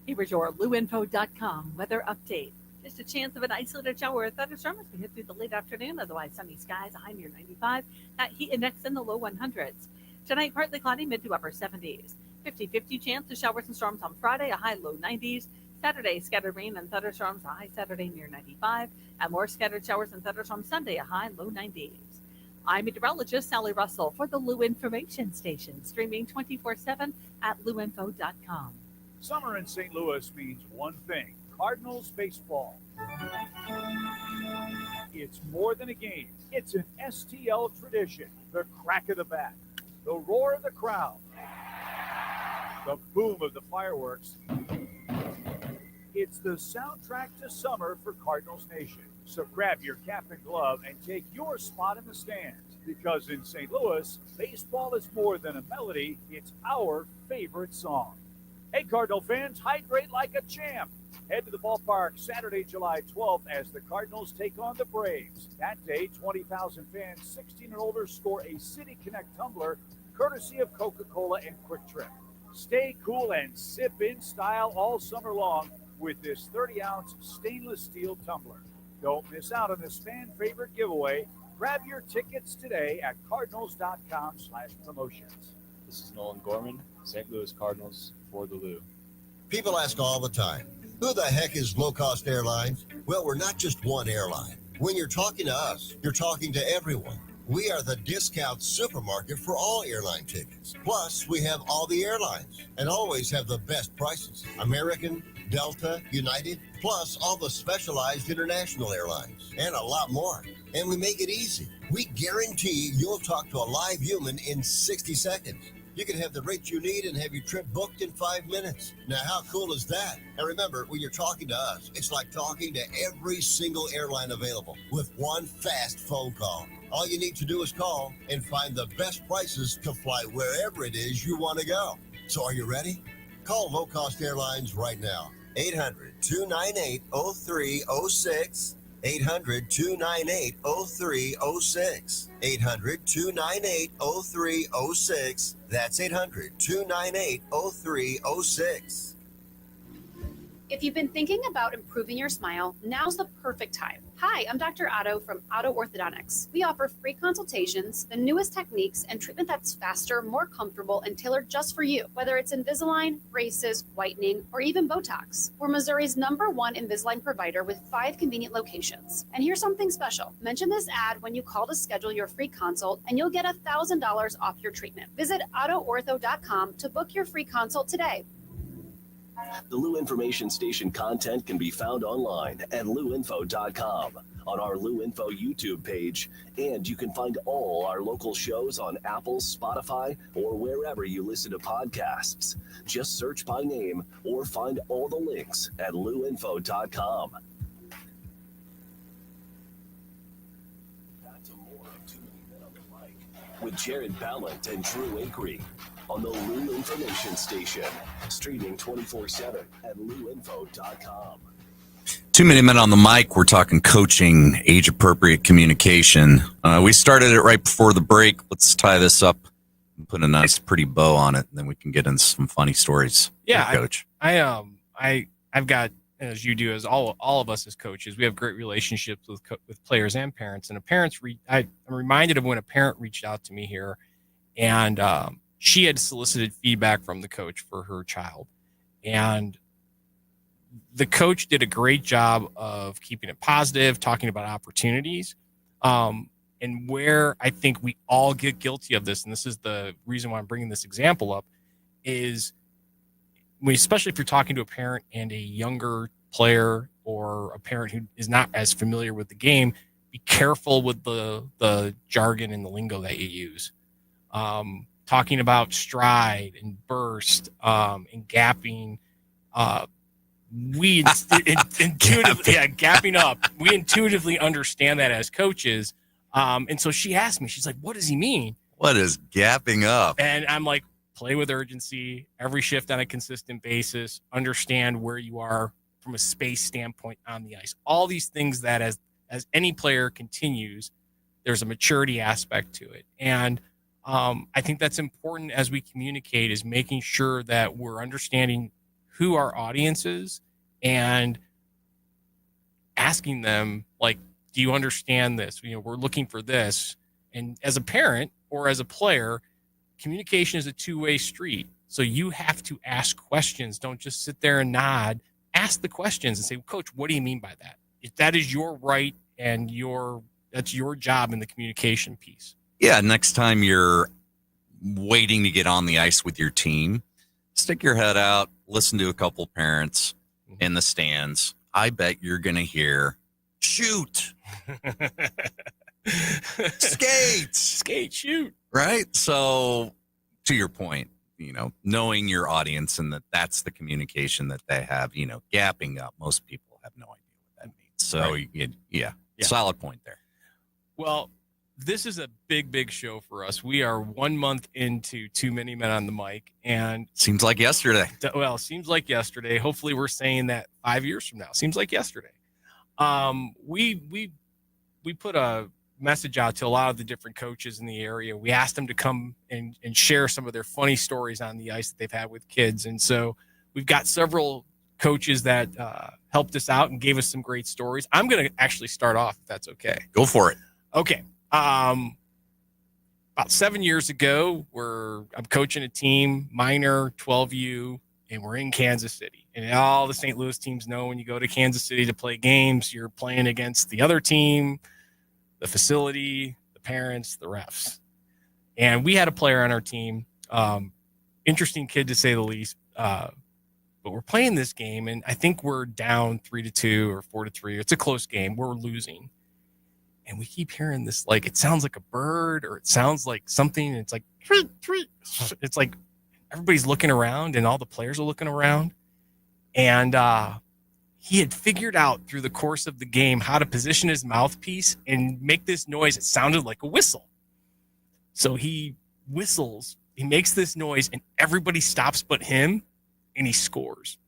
Here's your LouInfo.com weather update. Just a chance of an isolated shower or thunderstorm as we hit through the late afternoon. Otherwise, sunny skies, a high near 95. That heat index in the low 100s. Tonight, partly cloudy, mid to upper 70s. 50-50 chance of showers and storms on Friday, a high low 90s. Saturday, scattered rain and thunderstorms, a high Saturday near 95. And more scattered showers and thunderstorms Sunday, a high low 90s. I'm meteorologist Sally Russell for the Lou Information Station, streaming 24/7 at LouInfo.com. Summer in St. Louis means one thing: Cardinals baseball. It's more than a game. It's an STL tradition. The crack of the bat, the roar of the crowd, the boom of the fireworks. It's the soundtrack to summer for Cardinals Nation. So grab your cap and glove and take your spot in the stands, because in St. Louis, baseball is more than a melody. It's our favorite song. Hey, Cardinal fans, hydrate like a champ. Head to the ballpark Saturday, July 12th as the Cardinals take on the Braves. That day, 20,000 fans 16 and older score a City Connect tumbler courtesy of Coca-Cola and Quick Trip. Stay cool and sip in style all summer long with this 30-ounce stainless steel tumbler. Don't miss out on this fan favorite giveaway. Grab your tickets today at cardinals.com/promotions. This is Nolan Gorman, St. Louis Cardinals for the Lou. People ask all the time, who the heck is Low Cost Airlines? Well, we're not just one airline. When you're talking to us, you're talking to everyone. We are the discount supermarket for all airline tickets. Plus, we have all the airlines and always have the best prices. American, Delta, United, plus all the specialized international airlines and a lot more. And we make it easy. We guarantee you'll talk to a live human in 60 seconds. You can have the rate you need and have your trip booked in 5 minutes. Now, how cool is that? And remember, when you're talking to us, it's like talking to every single airline available with one fast phone call. All you need to do is call and find the best prices to fly wherever it is you want to go. So are you ready? Call Low Cost Airlines right now. 800-298-0306. 800-298-0306. 800-298-0306. That's 800-298-0306. If you've been thinking about improving your smile, now's the perfect time. Hi, I'm Dr. Otto from Otto Orthodontics. We offer free consultations, the newest techniques, and treatment that's faster, more comfortable, and tailored just for you, whether it's Invisalign, braces, whitening, or even Botox. We're Missouri's #1 Invisalign provider with 5 convenient locations. And here's something special. Mention this ad when you call to schedule your free consult, and you'll get $1,000 off your treatment. Visit OttoOrtho.com to book your free consult today. The Lou Information Station content can be found online at LouInfo.com, on our Lou Info YouTube page, and you can find all our local shows on Apple, Spotify, or wherever you listen to podcasts. Just search by name or find all the links at LouInfo.com. Back to more of Too Many Men on the Mic with Jared Ballant and Drew Acree on the Lou Information Station, streaming 24/7 at luinfo.com. 2 Minute Men on the mic. We're talking coaching, age-appropriate communication. We started it right before the break. Let's tie this up and put a nice, pretty bow on it, and then we can get into some funny stories. Yeah, Coach. I've got, as you do, as all of us as coaches, we have great relationships with players and parents. And I'm reminded of when a parent reached out to me here, and she had solicited feedback from the coach for her child, and the coach did a great job of keeping it positive, talking about opportunities. And where I think we all get guilty of this, and this is the reason why I'm bringing this example up, is especially if you're talking to a parent and a younger player or a parent who is not as familiar with the game, be careful with the jargon and the lingo that you use. Talking about stride and burst and gapping, we intuitively, gapping up. We intuitively understand that as coaches. And so she asked me, she's like, what does he mean? What is gapping up? And I'm like, play with urgency, every shift on a consistent basis, understand where you are from a space standpoint on the ice. All these things that as any player continues, there's a maturity aspect to it. And I think that's important as we communicate, is making sure that we're understanding who our audience is and asking them, like, do you understand this? We're looking for this. And as a parent or as a player, communication is a two-way street. So you have to ask questions. Don't just sit there and nod. Ask the questions and say, Coach, what do you mean by that? If that is your right and that's your job in the communication piece. Yeah, next time you're waiting to get on the ice with your team, stick your head out, listen to a couple parents in the stands. I bet you're going to hear, shoot, skate, shoot. Right? So to your point, knowing your audience and that's the communication that they have, gapping up. Most people have no idea what that means. So, Right. Yeah, solid point there. Well, this is a big show for us. We are 1 month into Too Many Men on the Mic, and seems like yesterday. Well, seems like yesterday. Hopefully, we're saying that 5 years from now. Seems like yesterday. We put a message out to a lot of the different coaches in the area. We asked them to come and share some of their funny stories on the ice that they've had with kids, and so we've got several coaches that helped us out and gave us some great stories. I'm going to actually start off, if that's okay. Go for it. Okay. About 7 years ago, I'm coaching a team, minor 12U, and we're in Kansas City. And all the St. Louis teams know when you go to Kansas City to play games, you're playing against the other team, the facility, the parents, the refs. And we had a player on our team, interesting kid to say the least, but we're playing this game, and I think we're down 3-2 or 4-3. It's a close game. We're losing. And we keep hearing this, like, it sounds like a bird or it sounds like something. And it's like, it's like everybody's looking around and all the players are looking around. And he had figured out through the course of the game how to position his mouthpiece and make this noise. It sounded like a whistle. So he whistles, he makes this noise, and everybody stops but him, and he scores.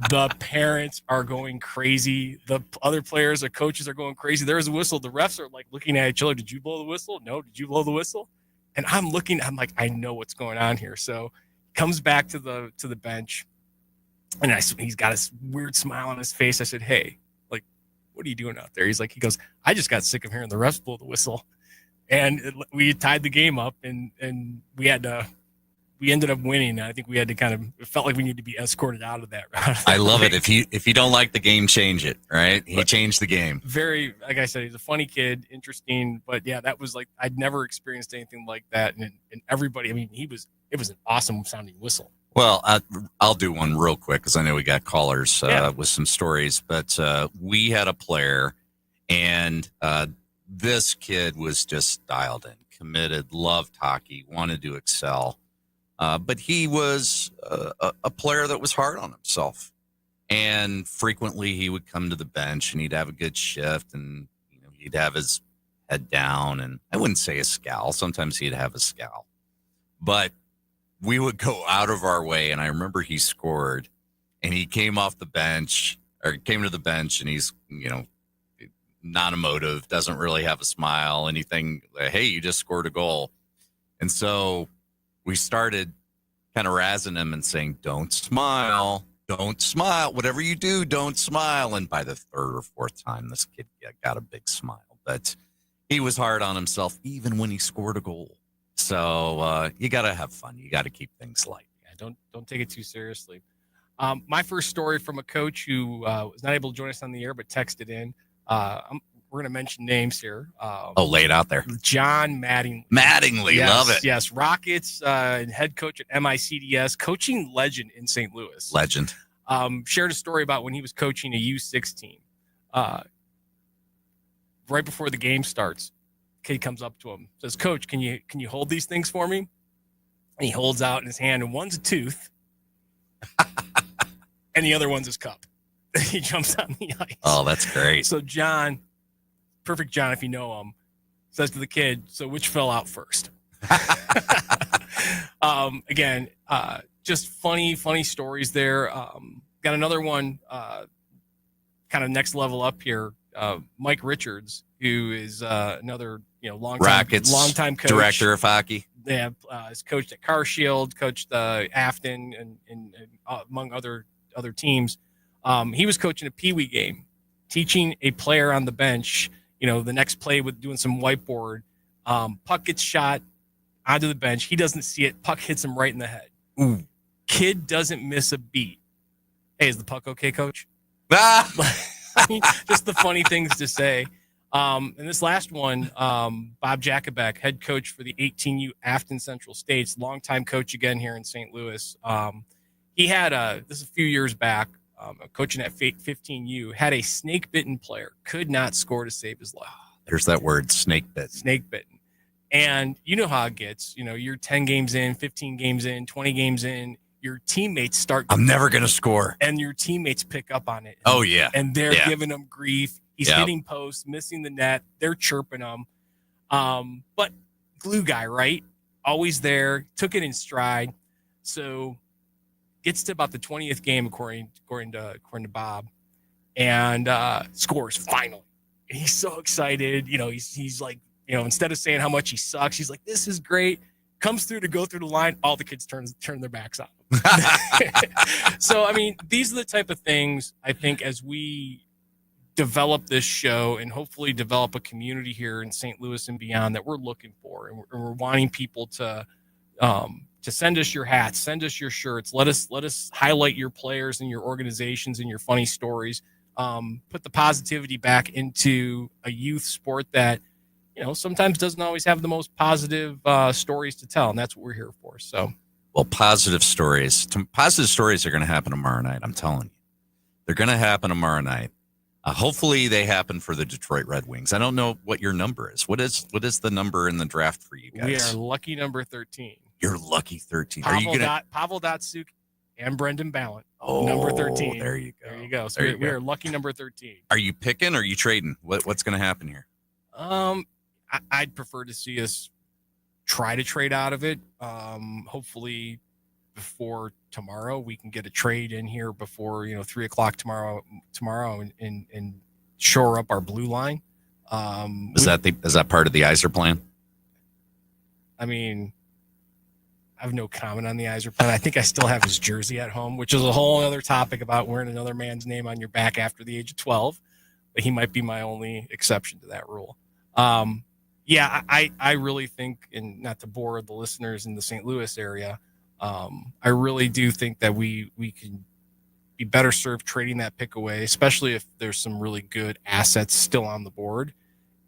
The parents are going crazy. The other players, the coaches are going crazy. There's a whistle. The refs are like looking at each other. Did you blow the whistle? No. Did you blow the whistle? And I'm looking. I'm like, I know what's going on here. So he comes back to the bench, and he's got a weird smile on his face. I said, hey, like, what are you doing out there? He goes, I just got sick of hearing the refs blow the whistle. And we tied the game up, and we ended up winning. I think we had to it felt like we needed to be escorted out of that round. I love it. If you don't like the game, change it. Right? He changed the game. Very, like I said, he's a funny kid, interesting. But yeah, that was like, I'd never experienced anything like that. And everybody, I mean, it was an awesome sounding whistle. Well, I'll do one real quick because I know we got callers with some stories. But we had a player, and this kid was just dialed in, committed, loved hockey, wanted to excel. But he was a player that was hard on himself, and frequently he would come to the bench and he'd have a good shift, and he'd have his head down, and I wouldn't say a scowl. Sometimes he'd have a scowl, but we would go out of our way. And I remember he scored, and he came off the bench or came to the bench, and he's, non-emotive, doesn't really have a smile, anything. Hey, you just scored a goal. And so we started kind of razzing him and saying, don't smile, whatever you do, don't smile. And by the third or fourth time, this kid got a big smile, but he was hard on himself even when he scored a goal. So you got to have fun. You got to keep things light. Yeah, don't take it too seriously. My first story from a coach who was not able to join us on the air, but texted in. We're going to mention names here. Lay it out there. John Mattingly. Mattingly, love it. Yes, Rockets head coach at MICDS, coaching legend in St. Louis. Legend. Shared a story about when he was coaching a U6 team. Right before the game starts, kid comes up to him, says, "Coach, can you hold these things for me?" And he holds out in his hand, and one's a tooth, and the other one's his cup. He jumps on the ice. Oh, that's great. So John, perfect John, if you know him, says to the kid, "So which fell out first?" Again, just funny stories there. Got another one, kind of next level up here. Mike Richards, who is another long-time coach, director of hockey. Yeah, has coached at CarShield, coached Afton, and among other teams. He was coaching a Pee Wee game, teaching a player on the bench. The next play with doing some whiteboard. Puck gets shot onto the bench. He doesn't see it. Puck hits him right in the head. Ooh. Kid doesn't miss a beat. Hey, is the puck okay, coach? I mean, just the funny things to say. And this last one, Bob Jakubek, head coach for the 18U Afton Central States, longtime coach again here in St. Louis. He had this is a few years back, coaching at 15U, had a snake bitten player, could not score to save his life. There's that word, snake bitten. Snake bitten. And you know how it gets. You're 10 games in, 15 games in, 20 games in. Your teammates start. I'm never going to score. And your teammates pick up on it. Oh, yeah. And they're giving him grief. He's hitting posts, missing the net. They're chirping him. But glue guy, right? Always there. Took it in stride. So gets to about the 20th game, according to Bob, and scores finally. And he's so excited. He's like, instead of saying how much he sucks, he's like, "This is great." Comes through to go through the line, all the kids turn their backs on him. So, I mean, these are the type of things I think as we develop this show and hopefully develop a community here in St. Louis and beyond that we're looking for, and we're wanting people to send us your hats, send us your shirts, let us highlight your players and your organizations and your funny stories. Put the positivity back into a youth sport that sometimes doesn't always have the most positive stories to tell, and that's what we're here for. So, well, positive stories are going to happen tomorrow night. I'm telling you, they're going to happen tomorrow night. Hopefully, they happen for the Detroit Red Wings. I don't know what your number is. What is the number in the draft for you guys? We are lucky number 13. You're lucky 13. Pavel Datsuk and Brendan Ballant. Oh, number 13. There you go. So we are lucky number 13. Are you picking or are you trading? What's going to happen here? I'd prefer to see us try to trade out of it. Hopefully before tomorrow, we can get a trade in here before 3:00 tomorrow and shore up our blue line. Is that part of the Iser plan? I mean, I have no comment on the Iser plan. I think I still have his jersey at home, which is a whole other topic about wearing another man's name on your back after the age of 12. But he might be my only exception to that rule. Yeah, I really think, and not to bore the listeners in the St. Louis area, I really do think that we can be better served trading that pick away, especially if there's some really good assets still on the board,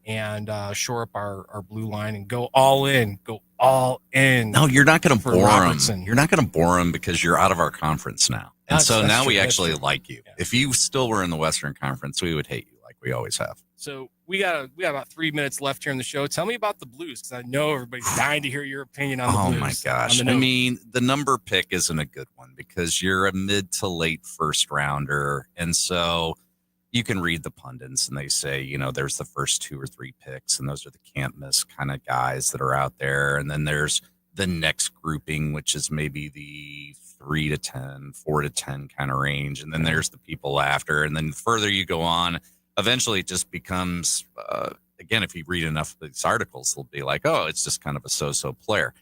and shore up our blue line and go all in. No, you're not going to bore Robertson. them. You're not going to bore them because you're out of our conference now. And so now we actually like you. Yeah. If you still were in the Western Conference, we would hate you like we always have. So we got about 3 minutes left here in the show. Tell me about the Blues, because I know everybody's dying to hear your opinion on the Blues. Oh my gosh! I mean, the number pick isn't a good one because you're a mid to late first rounder, and so you can read the pundits and they say, you know, there's the first 2 or 3 picks, and those are the can't miss kind of guys that are out there. And then there's the next grouping, which is maybe the 3 to 10, 4 to 10 kind of range. And then there's the people after. And then the further you go on, eventually it just becomes, again, if you read enough of these articles, they'll be like, oh, it's just kind of a so-so player.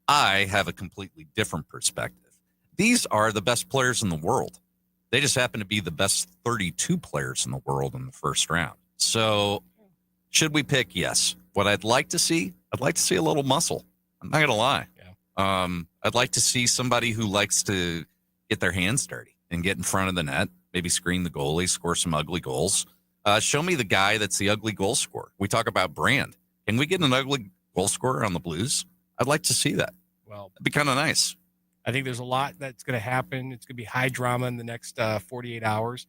I have a completely different perspective. These are the best players in the world. They just happen to be the best 32 players in the world in the first round. So should we pick? Yes. What I'd like to see a little muscle. I'm not going to lie. Yeah. I'd like to see somebody who likes to get their hands dirty and get in front of the net, maybe screen the goalie, score some ugly goals. Show me the guy that's the ugly goal scorer. We talk about brand. Can we get an ugly goal scorer on the Blues? I'd like to see that. Well, it'd be kind of nice. I think there's a lot that's going to happen. It's going to be high drama in the next 48 hours.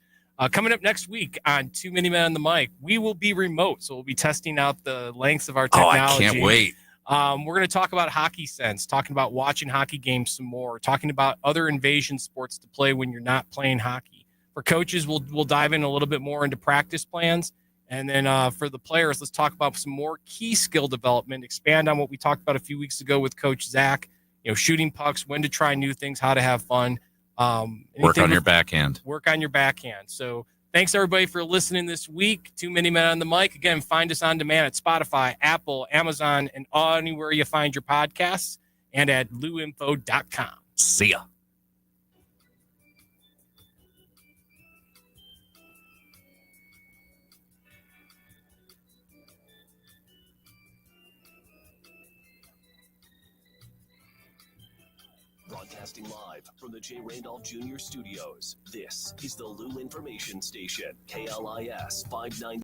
Coming up next week on Too Many Men on the Mic, we will be remote, so we'll be testing out the lengths of our technology. Oh, I can't wait. We're going to talk about hockey sense, talking about watching hockey games some more, talking about other invasion sports to play when you're not playing hockey. For coaches, we'll dive in a little bit more into practice plans. And then for the players, let's talk about some more key skill development, expand on what we talked about a few weeks ago with Coach Zach. You know, shooting pucks, when to try new things, how to have fun. Work on your backhand. Work on your backhand. So thanks, everybody, for listening this week. Too Many Men on the Mic. Again, find us on demand at Spotify, Apple, Amazon, and anywhere you find your podcasts, and at luinfo.com. See ya. Broadcasting live from the J. Randolph Jr. Studios, this is the Lou Information Station, KLIS 590.